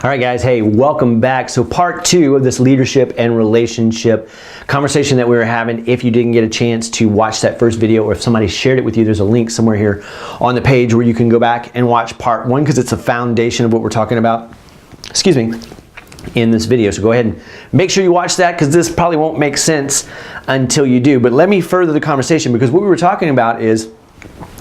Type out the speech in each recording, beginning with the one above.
All right, guys, hey, welcome back. So part 2 of this leadership and relationship conversation that we were having. If you didn't get a chance to watch that first video, or if somebody shared it with you, there's a link somewhere here on the page where you can go back and watch part 1, because it's a foundation of what we're talking about, excuse me, in this video. So go ahead and make sure you watch that, because this probably won't make sense until you do. But let me further the conversation, because what we were talking about is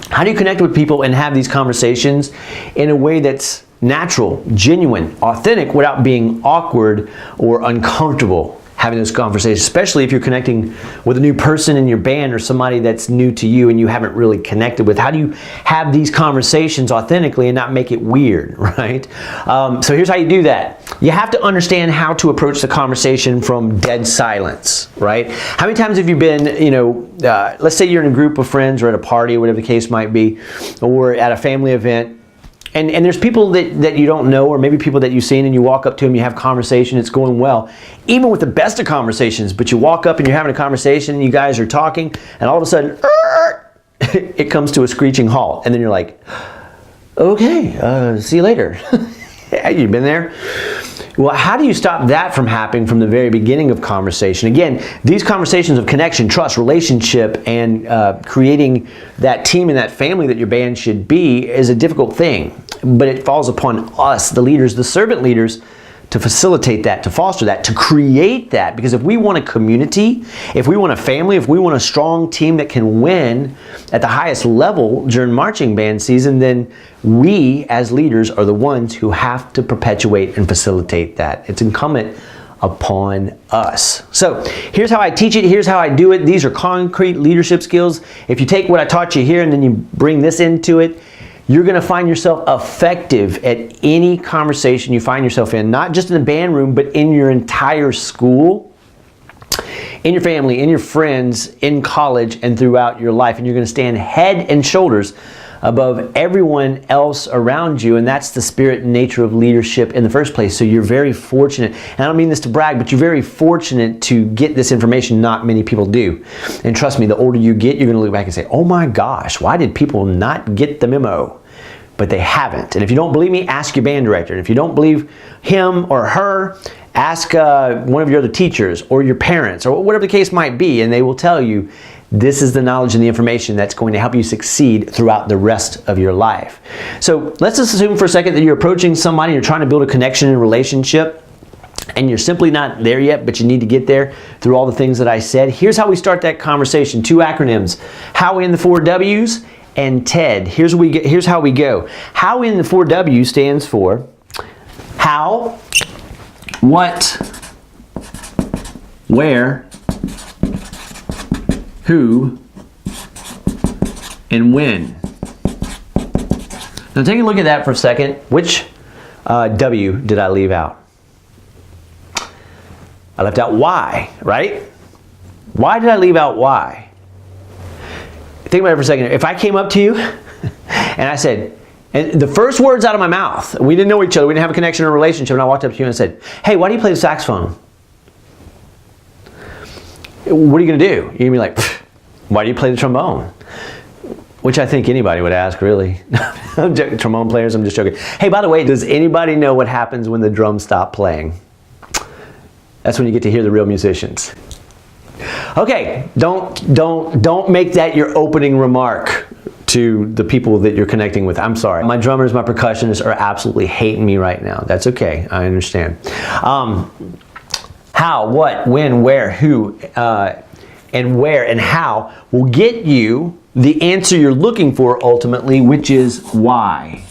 how do you connect with people and have these conversations in a way that's natural, genuine, authentic, without being awkward or uncomfortable having those conversations, especially if you're connecting with a new person in your band or somebody that's new to you and you haven't really connected with. How do you have these conversations authentically and not make it weird, right? So here's how you do that. You have to understand how to approach the conversation from dead silence, right? How many times have you been, let's say you're in a group of friends or at a party or whatever the case might be, or at a family event, and there's people that you don't know, or maybe people that you've seen, and you walk up to them, you have conversation, it's going well, even with the best of conversations, but you walk up and you're having a conversation, and you guys are talking, and all of a sudden, it comes to a screeching halt, and then you're like, okay, see you later. You've been there? Well, how do you stop that from happening from the very beginning of conversation? Again, these conversations of connection, trust, relationship, and creating that team and that family that your band should be is a difficult thing. But it falls upon us, the leaders, the servant leaders, to facilitate that, to foster that, to create that. Because if we want a community, if we want a family, if we want a strong team that can win at the highest level during marching band season, then we as leaders are the ones who have to perpetuate and facilitate that. It's incumbent upon us. So here's how I teach it. Here's how I do it. These are concrete leadership skills. If you take what I taught you here and then you bring this into it, you're going to find yourself effective at any conversation you find yourself in, not just in the band room, but in your entire school, in your family, in your friends, in college, and throughout your life. And you're going to stand head and shoulders above everyone else around you, and that's the spirit and nature of leadership in the first place. So you're very fortunate, and I don't mean this to brag, but you're very fortunate to get this information. Not many people do. And trust me, the older you get, you're going to look back and say, oh my gosh, why did people not get the memo? But they haven't. And if you don't believe me, ask your band director. And if you don't believe him or her, ask one of your other teachers or your parents or whatever the case might be, and they will tell you this is the knowledge and the information that's going to help you succeed throughout the rest of your life. So let's just assume for a second that you're approaching somebody, you're trying to build a connection and relationship, and you're simply not there yet, but you need to get there through all the things that I said. Here's how we start that conversation. 2 acronyms, HOW in the 4 W's and TED. Here's how we go. HOW in the 4 W's stands for how, what, where, who, and when. Now take a look at that for a second. Which W did I leave out? I left out why, right? Why did I leave out why? Think about it for a second. If I came up to you and I said, and the first words out of my mouth, we didn't know each other, we didn't have a connection or a relationship, and I walked up to you and said, hey, why do you play the saxophone? What are you going to do? You're going to be like, why do you play the trombone? Which I think anybody would ask, really. Trombone players, I'm just joking. Hey, by the way, does anybody know what happens when the drums stop playing? That's when you get to hear the real musicians. Okay, don't make that your opening remark to the people that you're connecting with. I'm sorry. My drummers, my percussionists are absolutely hating me right now. That's okay. I understand. How, what, when, where, who, and where and how will get you the answer you're looking for ultimately, which is why.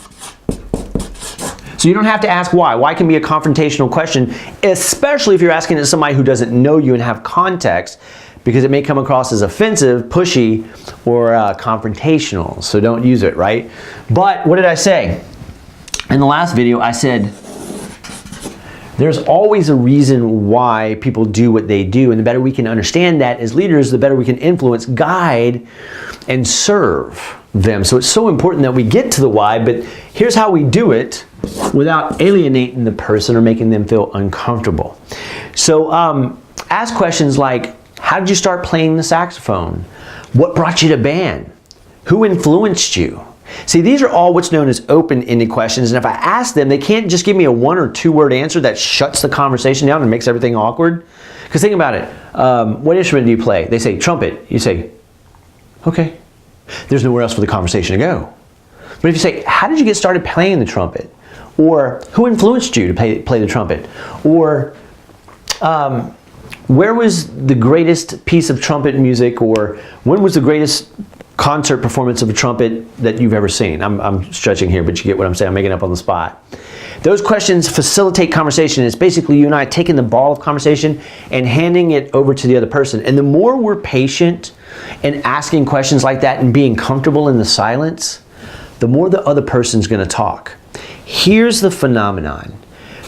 So you don't have to ask why. Why can be a confrontational question, especially if you're asking it to somebody who doesn't know you and have context, because it may come across as offensive, pushy, or confrontational. So don't use it, right? But what did I say? In the last video, I said, there's always a reason why people do what they do, and the better we can understand that as leaders, the better we can influence, guide, and serve them. So it's so important that we get to the why, but here's how we do it without alienating the person or making them feel uncomfortable. So ask questions like, how did you start playing the saxophone? What brought you to band? Who influenced you? See, these are all what's known as open-ended questions, and if I ask them, they can't just give me a 1 or 2 word answer that shuts the conversation down and makes everything awkward. Because think about it, what instrument do you play? They say trumpet. You say, okay. There's nowhere else for the conversation to go. But if you say, how did you get started playing the trumpet? Or who influenced you to play the trumpet? Or where was the greatest piece of trumpet music? Or when was the greatest concert performance of a trumpet that you've ever seen? I'm stretching here, but you get what I'm saying. I'm making it up on the spot. Those questions facilitate conversation. It's basically you and I taking the ball of conversation and handing it over to the other person. And the more we're patient and asking questions like that and being comfortable in the silence, the more the other person's going to talk. Here's the phenomenon.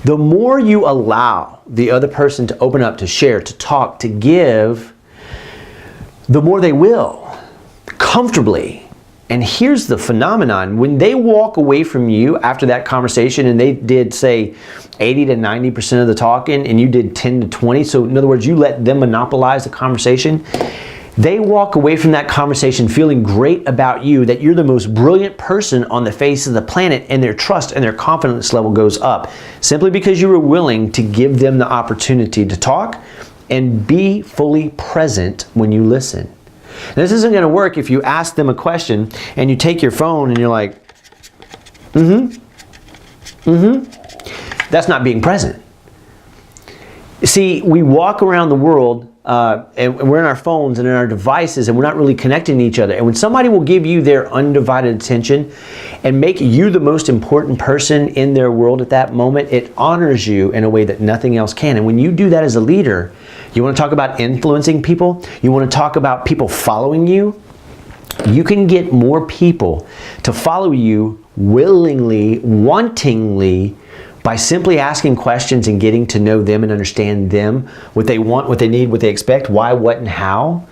The more you allow the other person to open up, to share, to talk, to give, the more they will, comfortably. And here's the phenomenon. When they walk away from you after that conversation and they did, say, 80 to 90% of the talking and you did 10 to 20, so in other words, you let them monopolize the conversation, they walk away from that conversation feeling great about you, that you're the most brilliant person on the face of the planet, and their trust and their confidence level goes up simply because you were willing to give them the opportunity to talk and be fully present when you listen. Now, this isn't going to work if you ask them a question and you take your phone and you're like, That's not being present. See, we walk around the world and we're in our phones and in our devices and we're not really connecting to each other. And when somebody will give you their undivided attention and make you the most important person in their world at that moment, it honors you in a way that nothing else can. And when you do that as a leader, you want to talk about influencing people? You want to talk about people following you? You can get more people to follow you willingly, wantingly, by simply asking questions and getting to know them and understand them, what they want, what they need, what they expect, why, what, and how.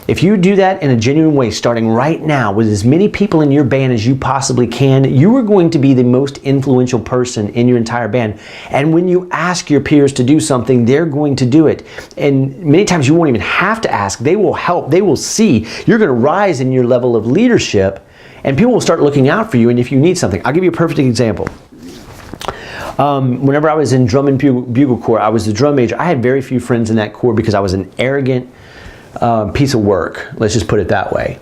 If you do that in a genuine way, starting right now with as many people in your band as you possibly can, you are going to be the most influential person in your entire band. And when you ask your peers to do something, they're going to do it. And many times you won't even have to ask. They will help. They will see. You're going to rise in your level of leadership, and people will start looking out for you. And if you need something, I'll give you a perfect example. Whenever I was in drum and bugle corps, I was the drum major. I had very few friends in that corps because I was an arrogant piece of work. Let's just put it that way.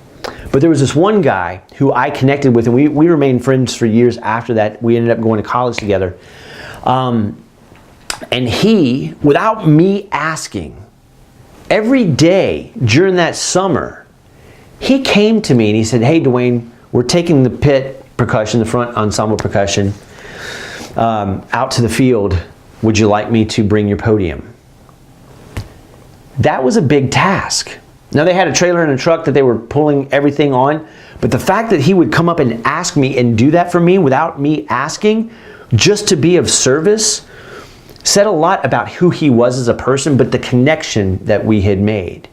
But there was this one guy who I connected with, and we remained friends for years after that. We ended up going to college together. And he, without me asking, every day during that summer, he came to me and he said, "Hey, Dwayne, we're taking the pit percussion, the front ensemble percussion, out to the field. Would you like me to bring your podium?" That was a big task. Now, they had a trailer and a truck that they were pulling everything on, but the fact that he would come up and ask me and do that for me without me asking, just to be of service, said a lot about who he was as a person, but the connection that we had made.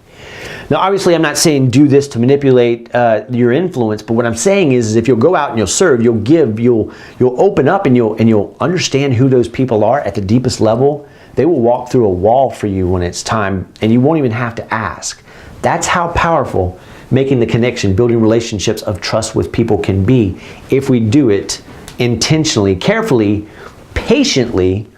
Now, obviously, I'm not saying do this to manipulate your influence, but what I'm saying is if you'll go out and you'll serve, you'll give, you'll open up, and you'll understand who those people are at the deepest level, they will walk through a wall for you when it's time, and you won't even have to ask. That's how powerful making the connection, building relationships of trust with people can be if we do it intentionally, carefully, patiently,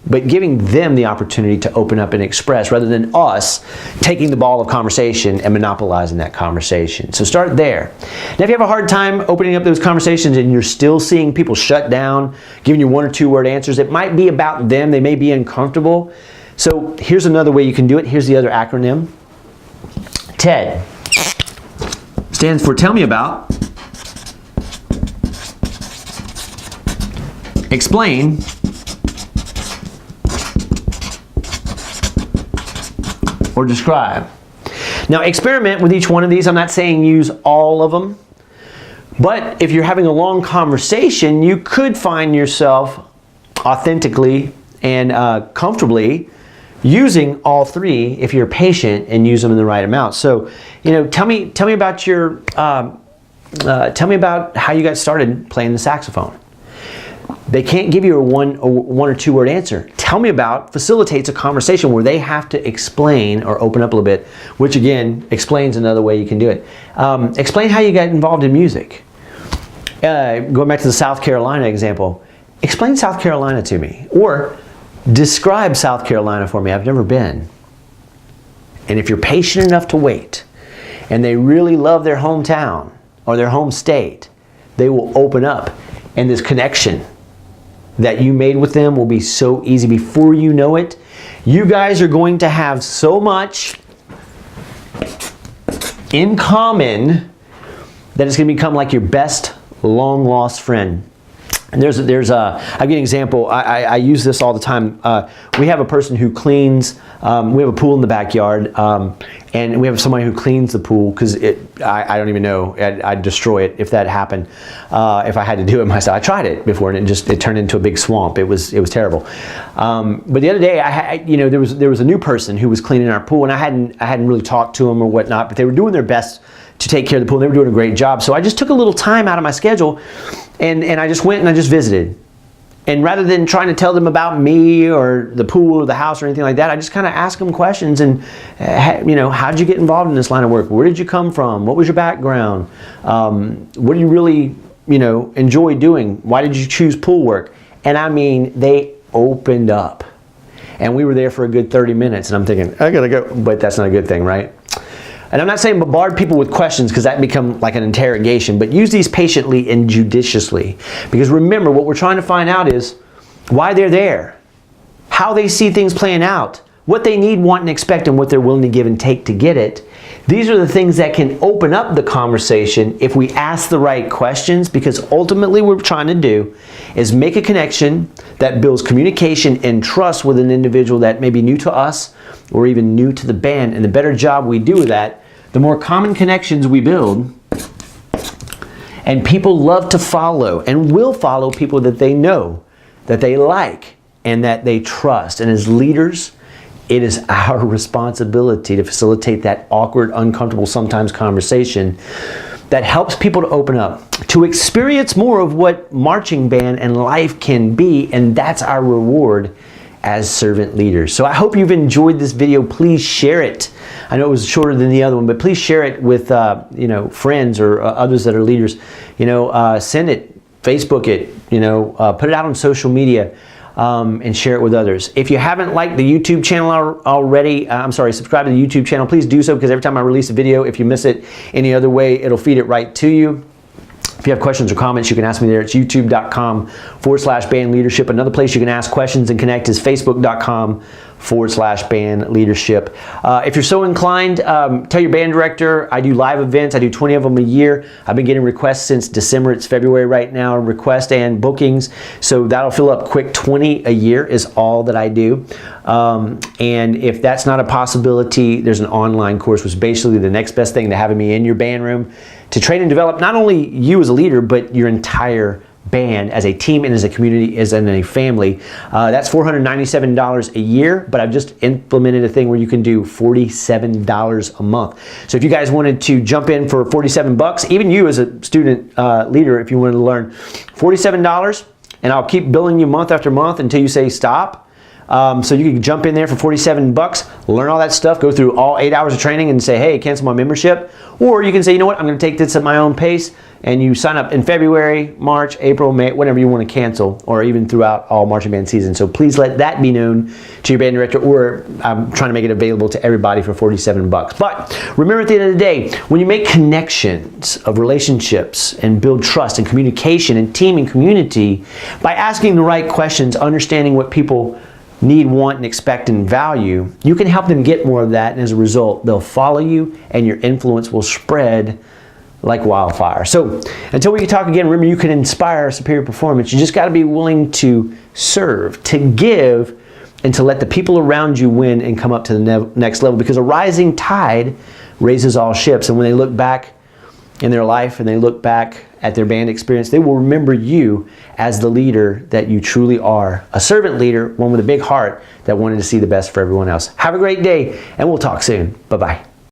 but giving them the opportunity to open up and express rather than us taking the ball of conversation and monopolizing that conversation. So start there. Now, if you have a hard time opening up those conversations and you're still seeing people shut down, giving you 1 or 2 word answers, it might be about them. They may be uncomfortable. So here's another way you can do it. Here's the other acronym. TED stands for Tell Me About, Explain, or Describe. Now, experiment with each one of these. I'm not saying use all of them, but if you're having a long conversation, you could find yourself authentically and comfortably using all 3 if you're patient and use them in the right amount. So, tell me about your tell me about how you got started playing the saxophone. They can't give you a 1 or 2 word answer. Tell me about facilitates a conversation where they have to explain or open up a little bit, which again explains another way you can do it. Explain how you got involved in music. Going back to the South Carolina example, explain South Carolina to me, or describe South Carolina for me. I've never been. And if you're patient enough to wait, and they really love their hometown or their home state, they will open up, and this connection that you made with them will be so easy. Before you know it, you guys are going to have so much in common that it's going to become like your best long lost friend. And I'll give you an example. I use this all the time. We have a person who cleans, we have a pool in the backyard, and we have somebody who cleans the pool because I don't even know, I'd destroy it if that happened, if I had to do it myself. I tried it before and it turned into a big swamp. It was terrible. But the other day, there was a new person who was cleaning our pool, and I hadn't really talked to them or whatnot, but they were doing their best to take care of the pool. They were doing a great job. So I just took a little time out of my schedule and I just went and I just visited. And rather than trying to tell them about me or the pool or the house or anything like that, I just kind of asked them questions and, how did you get involved in this line of work? Where did you come from? What was your background? What do you really, enjoy doing? Why did you choose pool work? And I mean, they opened up. And we were there for a good 30 minutes and I'm thinking, I gotta go, but that's not a good thing, right? And I'm not saying bombard people with questions because that become like an interrogation, but use these patiently and judiciously. Because remember, what we're trying to find out is why they're there, how they see things playing out, what they need, want, and expect, and what they're willing to give and take to get it. These are the things that can open up the conversation if we ask the right questions, because ultimately what we're trying to do is make a connection that builds communication and trust with an individual that may be new to us or even new to the band. And the better job we do with that, the more common connections we build, and people love to follow and will follow people that they know, that they like, and that they trust. And as leaders, it is our responsibility to facilitate that awkward, uncomfortable, sometimes conversation that helps people to open up, to experience more of what marching band and life can be, and that's our reward as servant leaders. So I hope you've enjoyed this video. Please share it. I know it was shorter than the other one, but please share it with friends or others that are leaders. Send it, Facebook it, put it out on social media. And share it with others. If you haven't liked the YouTube channel already, subscribe to the YouTube channel, please do so, because every time I release a video, if you miss it any other way, it'll feed it right to you. If you have questions or comments, you can ask me there. It's youtube.com/band leadership. Another place you can ask questions and connect is facebook.com/band leadership. If you're so inclined, tell your band director. I do live events. I do 20 of them a year. I've been getting requests since December. It's February right now, requests and bookings. So that'll fill up quick. 20 a year is all that I do. And if that's not a possibility, there's an online course, which is basically the next best thing to having me in your band room to train and develop not only you as a leader, but your entire band as a team and as a community, as in a family. That's $497 a year, but I've just implemented a thing where you can do $47 a month. So if you guys wanted to jump in for $47, even you as a student leader, if you wanted to learn $47, and I'll keep billing you month after month until you say stop. So you can jump in there for $47, learn all that stuff, go through all 8 hours of training and say, hey, cancel my membership. Or you can say, you know what, I'm going to take this at my own pace, and you sign up in February, March, April, May, whenever you want to cancel, or even throughout all marching band season. So please let that be known to your band director, or I'm trying to make it available to everybody for $47. But remember, at the end of the day, when you make connections of relationships and build trust and communication and team and community by asking the right questions, understanding what people need, want, and expect and value, you can help them get more of that, and as a result, they'll follow you and your influence will spread like wildfire. So until we can talk again, remember, you can inspire superior performance. You just got to be willing to serve, to give, and to let the people around you win and come up to the next level, because a rising tide raises all ships. And when they look back in their life and they look back at their band experience, they will remember you as the leader that you truly are. A servant leader, one with a big heart that wanted to see the best for everyone else. Have a great day, and we'll talk soon. Bye-bye.